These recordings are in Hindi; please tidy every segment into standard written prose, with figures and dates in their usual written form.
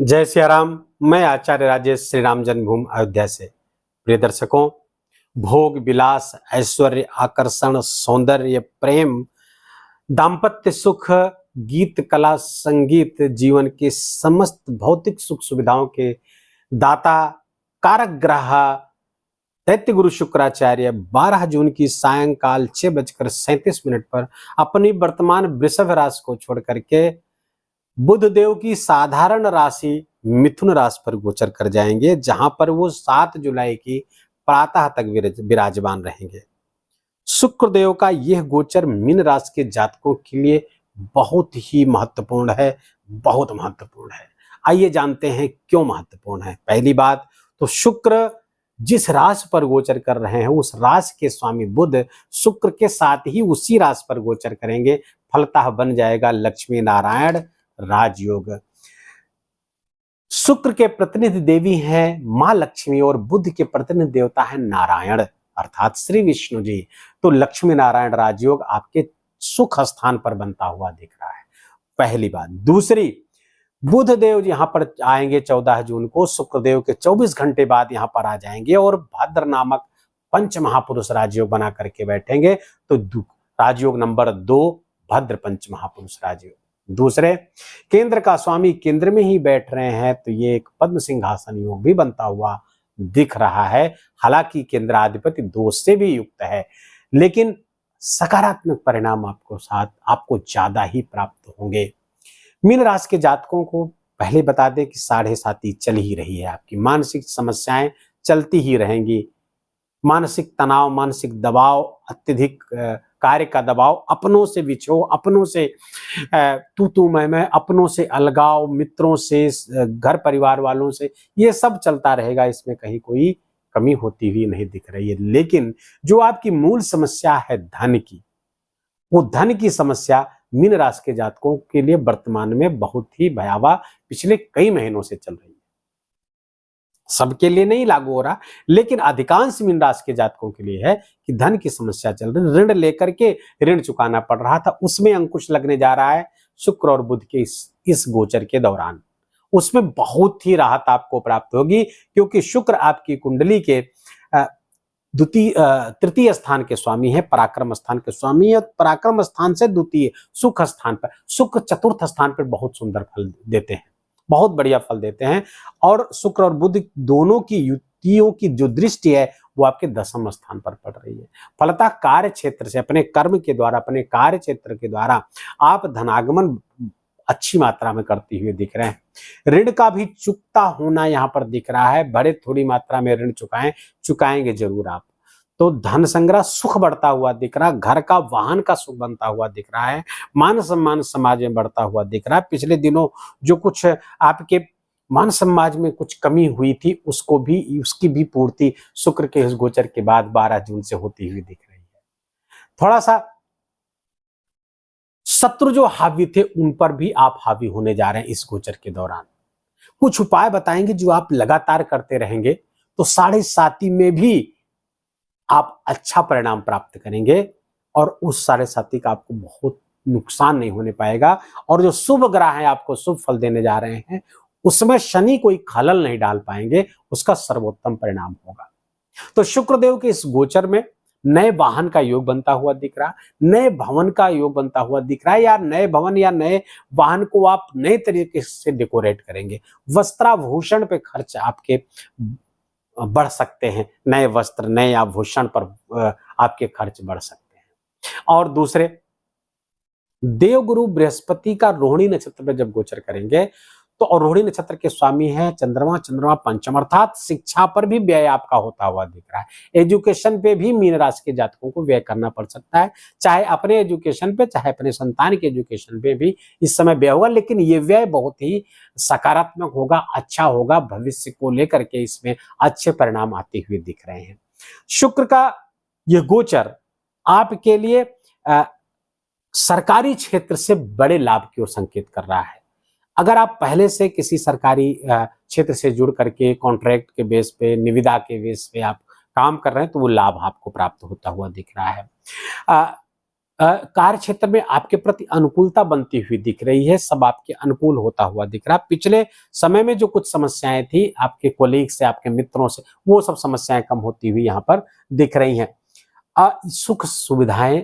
जय सिया राम। मैं आचार्य राजेश श्री राम जन्मभूमि अयोध्या से। प्रिय दर्शकों, भोग विलास, ऐश्वर्य, आकर्षण, सौंदर्य, प्रेम, दाम्पत्य सुख, गीत, कला, संगीत, जीवन के समस्त भौतिक सुख सुविधाओं के दाता कारक ग्रह दैत्य गुरु शुक्राचार्य 12 जून की सायंकाल 6:37 पर अपनी वर्तमान वृषभ राशि को छोड़ करके बुध देव की साधारण राशि मिथुन राशि पर गोचर कर जाएंगे, जहां पर वो 7 जुलाई की प्रातः तक विराजमान रहेंगे। शुक्र देव का यह गोचर मीन राशि के जातकों के लिए बहुत ही महत्वपूर्ण है, बहुत महत्वपूर्ण है। आइए जानते हैं क्यों महत्वपूर्ण है। पहली बात तो शुक्र जिस राशि पर गोचर कर रहे हैं उस राशि के स्वामी बुध शुक्र के साथ ही उसी राशि पर गोचर करेंगे, फलतः बन जाएगा लक्ष्मी नारायण राजयोग। शुक्र के प्रतिनिधि देवी हैं मां लक्ष्मी और बुध के प्रतिनिधि देवता है नारायण अर्थात श्री विष्णु जी। तो लक्ष्मी नारायण राजयोग आपके सुख स्थान पर बनता हुआ दिख रहा है, पहली बात। दूसरी, बुध देव यहाँ पर आएंगे 14 जून को, शुक्र देव के 24 घंटे बाद यहाँ पर आ जाएंगे और भाद्र नामक पंच महापुरुष राजयोग बना करके बैठेंगे। तो राजयोग नंबर 2 भद्र पंच महापुरुष राजयोग। दूसरे, केंद्र का स्वामी केंद्र में ही बैठ रहे हैं, तो ये एक पद्म सिंहासन योग भी बनता हुआ दिख रहा है। हालांकि केंद्राधिपति दोष से भी युक्त है, लेकिन सकारात्मक परिणाम आपको ज्यादा ही प्राप्त होंगे। मीन राशि के जातकों को पहले बता दें कि 7.5 चल ही रही है, आपकी मानसिक समस्याएं चलती ही रहेंगी। मानसिक तनाव, मानसिक दबाव, अत्यधिक कार्य का दबाव, अपनों से विछोह, अपनों से तू मैं, अपनों से अलगाव, मित्रों से, घर परिवार वालों से, ये सब चलता रहेगा। इसमें कहीं कोई कमी होती हुई नहीं दिख रही है। लेकिन जो आपकी मूल समस्या है धन की, वो धन की समस्या मीन राशि के जातकों के लिए वर्तमान में बहुत ही भयावह पिछले कई महीनों से चल रही है। सबके लिए नहीं लागू हो रहा, लेकिन अधिकांश मीन राशि के जातकों के लिए है कि धन की समस्या चल रही। ऋण लेकर के ऋण चुकाना पड़ रहा था, उसमें अंकुश लगने जा रहा है शुक्र और बुध के इस गोचर के दौरान। उसमें बहुत ही राहत आपको प्राप्त होगी, क्योंकि शुक्र आपकी कुंडली के तृतीय स्थान के स्वामी है, पराक्रम स्थान के स्वामी है। पराक्रम स्थान से द्वितीय सुख स्थान पर शुक्र चतुर्थ स्थान पर बहुत सुंदर फल देते हैं, बहुत बढ़िया फल देते हैं। और शुक्र और बुध दोनों की युतियों की जो दृष्टि है वो आपके 10वें स्थान पर पड़ रही है। फलतः कार्य क्षेत्र से, अपने कर्म के द्वारा, अपने कार्य क्षेत्र के द्वारा आप धनागमन अच्छी मात्रा में करते हुए दिख रहे हैं। ऋण का भी चुकता होना यहाँ पर दिख रहा है, बड़े थोड़ी मात्रा में ऋण चुकाएंगे जरूर आप। तो धन संग्रह, सुख बढ़ता हुआ दिख रहा है, घर का वाहन का सुख बनता हुआ दिख रहा है, मान सम्मान समाज में बढ़ता हुआ दिख रहा है। पिछले दिनों जो कुछ आपके मान समाज में कुछ कमी हुई थी उसकी भी पूर्ति शुक्र के इस गोचर के बाद 12 जून से होती हुई दिख रही है। थोड़ा सा शत्रु जो हावी थे उन पर भी आप हावी होने जा रहे हैं इस गोचर के दौरान। कुछ उपाय बताएंगे जो आप लगातार करते रहेंगे तो 7.5 में भी आप अच्छा परिणाम प्राप्त करेंगे और उस 7.5 का आपको बहुत नुकसान नहीं होने पाएगा। और जो शुभ ग्रह है आपको शुभ फल देने जा रहे हैं उसमें शनि कोई खलल नहीं डाल पाएंगे, उसका सर्वोत्तम परिणाम होगा। तो शुक्रदेव के इस गोचर में नए वाहन का योग बनता हुआ दिख रहा, नए भवन का योग बनता हुआ दिख रहा है। या नए भवन या नए वाहन को आप नए तरीके से डेकोरेट करेंगे। वस्त्राभूषण पे खर्च आपके बढ़ सकते हैं, नए वस्त्र, नए आभूषण पर आपके खर्च बढ़ सकते हैं। और दूसरे, देवगुरु बृहस्पति का रोहिणी नक्षत्र पर जब गोचर करेंगे तो, और रोहिणी नक्षत्र के स्वामी है चंद्रमा पंचम, अर्थात शिक्षा पर भी व्यय आपका होता हुआ दिख रहा है। एजुकेशन पे भी मीन राशि के जातकों को व्यय करना पड़ सकता है, चाहे अपने एजुकेशन पे, चाहे अपने संतान के एजुकेशन पे भी इस समय व्यय होगा। लेकिन ये व्यय बहुत ही सकारात्मक होगा, अच्छा होगा, भविष्य को लेकर के इसमें अच्छे परिणाम आते हुए दिख रहे हैं। शुक्र का यह गोचर आपके लिए सरकारी क्षेत्र से बड़े लाभ की ओर संकेत कर रहा है। अगर आप पहले से किसी सरकारी क्षेत्र से जुड़ करके कॉन्ट्रैक्ट के बेस पे, निविदा के बेस पे आप काम कर रहे हैं तो वो लाभ आपको प्राप्त होता हुआ दिख रहा है। कार्य क्षेत्र में आपके प्रति अनुकूलता बनती हुई दिख रही है, सब आपके अनुकूल होता हुआ दिख रहा है। पिछले समय में जो कुछ समस्याएं थी आपके कोलीग से, आपके मित्रों से, वो सब समस्याएं कम होती हुई यहाँ पर दिख रही हैं। सुख सुविधाएं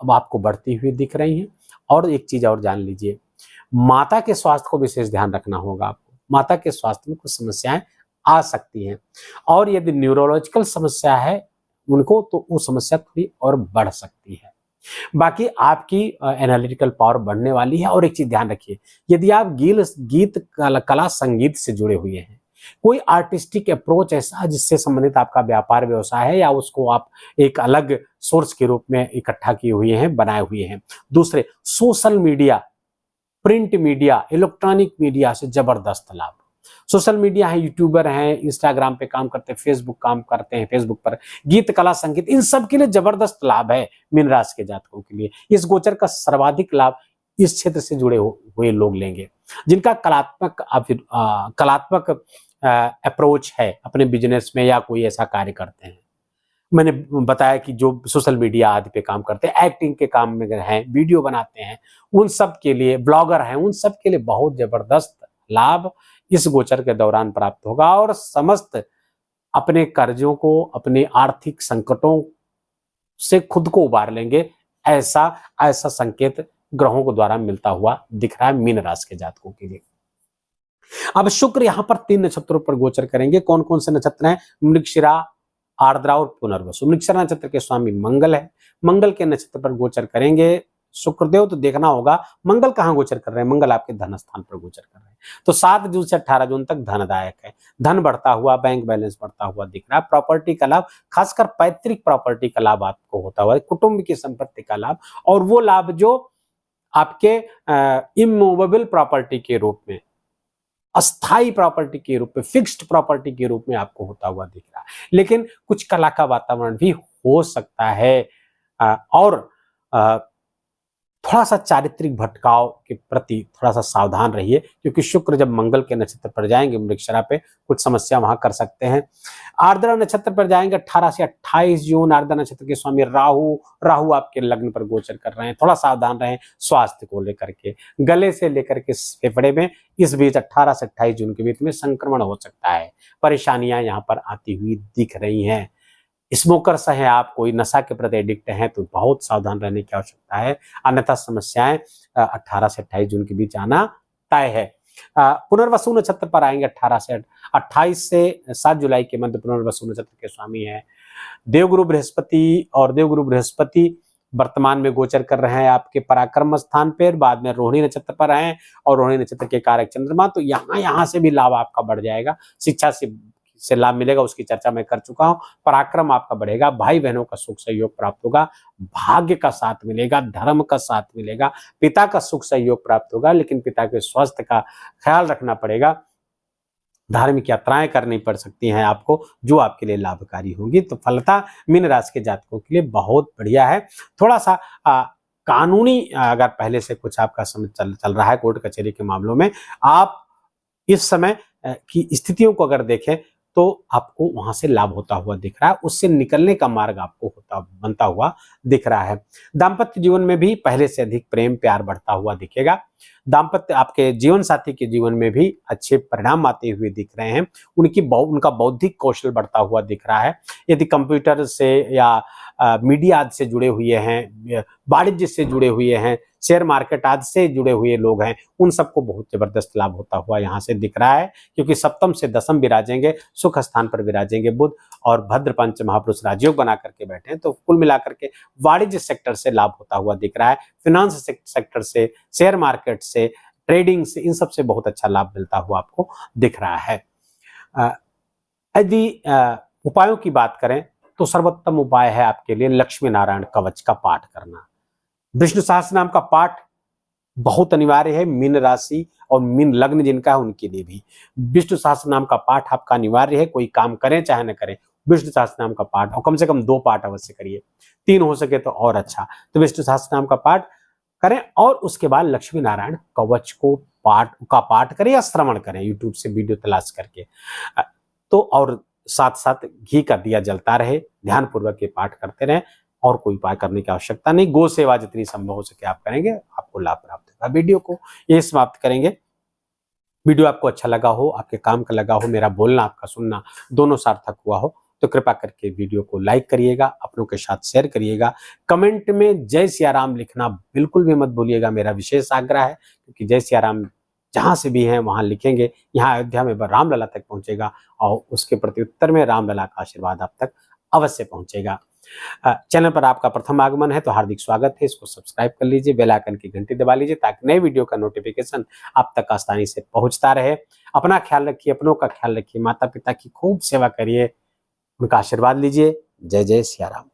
अब आपको बढ़ती हुई दिख रही हैं। और एक चीज और जान लीजिए, माता के स्वास्थ्य को विशेष ध्यान रखना होगा आपको। माता के स्वास्थ्य में कुछ समस्याएं आ सकती हैं, और यदि न्यूरोलॉजिकल समस्या है उनको, तो वो समस्या थोड़ी और बढ़ सकती है। बाकी आपकी एनालिटिकल पावर बढ़ने वाली है। और एक चीज ध्यान रखिए, यदि आप गीत कला संगीत से जुड़े हुए हैं, कोई आर्टिस्टिक अप्रोच ऐसा जिससे संबंधित आपका व्यापार व्यवसाय है, या उसको आप एक अलग सोर्स के रूप में इकट्ठा किए हुए हैं, बनाए हुए हैं। दूसरे, social media, print media, electronic media से जबरदस्त लाभ। सोशल मीडिया है, यूट्यूबर हैं, इंस्टाग्राम पे काम करते हैं, फेसबुक काम करते हैं, फेसबुक पर गीत कला संगीत, इन सब के लिए जबरदस्त लाभ है मीन राशि के जातकों के लिए। इस गोचर का सर्वाधिक लाभ इस क्षेत्र से जुड़े हुए लोग लेंगे, जिनका कलात्मक अप्रोच है अपने बिजनेस में, या कोई ऐसा कार्य करते हैं। मैंने बताया कि जो सोशल मीडिया आदि पे काम करते हैं, एक्टिंग के काम में हैं, वीडियो बनाते हैं, उन सब के लिए, ब्लॉगर हैं, उन सब के लिए बहुत जबरदस्त लाभ इस गोचर के दौरान प्राप्त होगा। और समस्त अपने कर्जों को, अपने आर्थिक संकटों से खुद को उबार लेंगे, ऐसा ऐसा संकेत ग्रहों को द्वारा मिलता हुआ दिख रहा है मीन राशि के जातकों के लिए। अब शुक्र यहां पर 3 नक्षत्रों पर गोचर करेंगे। कौन कौन से नक्षत्र हैं? मृगशिरा, आर्द्रा और पुनर्वसु। मृगशिरा नक्षत्र के स्वामी मंगल है। मंगल के नक्षत्र पर गोचर करेंगे शुक्रदेव। तो देखना होगा मंगल कहां गोचर कर रहे हैं। मंगल आपके धन स्थान पर गोचर कर रहे हैं, तो 7 जून से 18 जून तक धनदायक है। धन बढ़ता हुआ, बैंक बैलेंस बढ़ता हुआ दिख रहा है। प्रॉपर्टी का लाभ, खासकर पैतृक प्रॉपर्टी का लाभ आपको होता हुआ है, कुटुंब की संपत्ति का लाभ, और वो लाभ जो आपके इमूवेबल प्रॉपर्टी के रूप में, अस्थाई प्रॉपर्टी के रूप में, फिक्स्ड प्रॉपर्टी के रूप में आपको होता हुआ दिख रहा है। लेकिन कुछ कला का वातावरण भी हो सकता है, और थोड़ा सा चारित्रिक भटकाव के प्रति थोड़ा सा सावधान रहिए, क्योंकि शुक्र जब मंगल के नक्षत्र पर जाएंगे मृगशिरा पे, कुछ समस्या वहां कर सकते हैं। आर्द्रा नक्षत्र पर जाएंगे 18 से 28 जून। आर्द्रा नक्षत्र के स्वामी राहु आपके लग्न पर गोचर कर रहे हैं। थोड़ा सावधान रहें स्वास्थ्य को लेकर के, गले से लेकर के फेफड़े में, इस बीच 18 से 28 जून के बीच में संक्रमण हो सकता है। परेशानियां यहाँ पर आती हुई दिख रही हैं। स्मोकर्स हैं आप, कोई नशा के प्रति एडिक्ट हैं, तो बहुत सावधान रहने की आवश्यकता है, अन्यथा समस्याएं 18 से 28 जून के बीच आना तय है। पुनर्वसु नक्षत्र पर आएंगे 18 से 28 से 7 जुलाई के मध्य। पुनर्वसु नक्षत्र के स्वामी है देवगुरु बृहस्पति, और देवगुरु बृहस्पति वर्तमान में गोचर कर रहे हैं आपके पराक्रम स्थान पर। बाद में रोहिणी नक्षत्र पर हैं, और रोहिणी नक्षत्र के कारक चंद्रमा, तो यहाँ से भी लाभ आपका बढ़ जाएगा। शिक्षा से लाभ मिलेगा, उसकी चर्चा मैं कर चुका हूं। पराक्रम आपका बढ़ेगा, भाई बहनों का सुख सहयोग प्राप्त होगा, भाग्य का साथ मिलेगा, धर्म का साथ मिलेगा, पिता का सुख सहयोग प्राप्त होगा, लेकिन पिता के स्वास्थ्य का ख्याल रखना पड़ेगा। धार्मिक यात्राएं करनी पड़ सकती हैं आपको, जो आपके लिए लाभकारी होंगी। तो फलता मीन राशि के जातकों के लिए बहुत बढ़िया है। थोड़ा सा कानूनी अगर पहले से कुछ आपका समय चल रहा है कोर्ट कचहरी के मामलों में, आप इस समय की स्थितियों को अगर देखें तो आपको वहां से लाभ होता हुआ दिख रहा है, उससे निकलने का मार्ग आपको बनता हुआ दिख रहा है। दाम्पत्य जीवन में भी पहले से अधिक प्रेम प्यार बढ़ता हुआ दिखेगा। दाम्पत्य आपके जीवन साथी के जीवन में भी अच्छे परिणाम आते हुए दिख रहे हैं। उनका बौद्धिक कौशल बढ़ता हुआ दिख रहा है। यदि कंप्यूटर से या मीडिया आदि से जुड़े हुए हैं, वाणिज्य से जुड़े हुए हैं, शेयर मार्केट आदि से जुड़े हुए लोग हैं, उन सबको बहुत जबरदस्त लाभ होता हुआ यहाँ से दिख रहा है, क्योंकि सप्तम से दसम विराजेंगे, सुख स्थान पर विराजेंगे बुध, और भद्र पंच महापुरुष राजयोग बना करके बैठे हैं। तो कुल मिलाकर के वाणिज्य सेक्टर से लाभ होता हुआ दिख रहा है, फाइनेंस सेक्टर से, शेयर मार्केट से, ट्रेडिंग से, इन सब से बहुत अच्छा लाभ मिलता हुआ आपको दिख रहा है। यदि उपायों की बात करें तो सर्वोत्तम उपाय है आपके लिए लक्ष्मी नारायण कवच का पाठ करना। विष्णु सहस्त्र नाम का पाठ बहुत अनिवार्य है। मीन राशि और मीन लग्न जिनका है उनके लिए भी विष्णु सहस्त्र नाम का पाठ आपका अनिवार्य है। कोई काम करें चाहे न करें, विष्णु सहस्त्र नाम का पाठ, और कम से कम 2 पाठ अवश्य करिए, 3 हो सके तो और अच्छा। तो विष्णु सहस्त्र नाम का पाठ करें, और उसके बाद लक्ष्मी नारायण कवच को पाठ करें या श्रवण करें, यूट्यूब से वीडियो तलाश करके। तो और साथ साथ घी का दिया जलता रहे, ध्यान पूर्वक ये पाठ करते रहें। और कोई उपाय करने की आवश्यकता नहीं। गो सेवा जितनी संभव हो सके आप करेंगे, आपको लाभ प्राप्त होगा। वीडियो को ये समाप्त करेंगे। वीडियो आपको अच्छा लगा हो, आपके काम का लगा हो, मेरा बोलना आपका सुनना दोनों सार्थक हुआ हो, तो कृपा करके वीडियो को लाइक करिएगा, अपनों के साथ शेयर करिएगा। कमेंट में जय सिया राम लिखना बिल्कुल भी मत भूलिएगा, मेरा विशेष आग्रह है, क्योंकि जय सिया राम जहां से भी हैं वहां लिखेंगे, यहाँ अयोध्या में रामलला तक पहुंचेगा और उसके प्रत्युत्तर में रामलला का आशीर्वाद आप तक अवश्य पहुंचेगा। चैनल पर आपका प्रथम आगमन है तो हार्दिक स्वागत है। इसको सब्सक्राइब कर लीजिए, बेल आइकन की घंटी दबा लीजिए ताकि नए वीडियो का नोटिफिकेशन आप तक आसानी से पहुंचता रहे। अपना ख्याल रखिए, अपनों का ख्याल रखिए, माता पिता की खूब सेवा करिए, उनका आशीर्वाद लीजिए। जय जय सिया राम।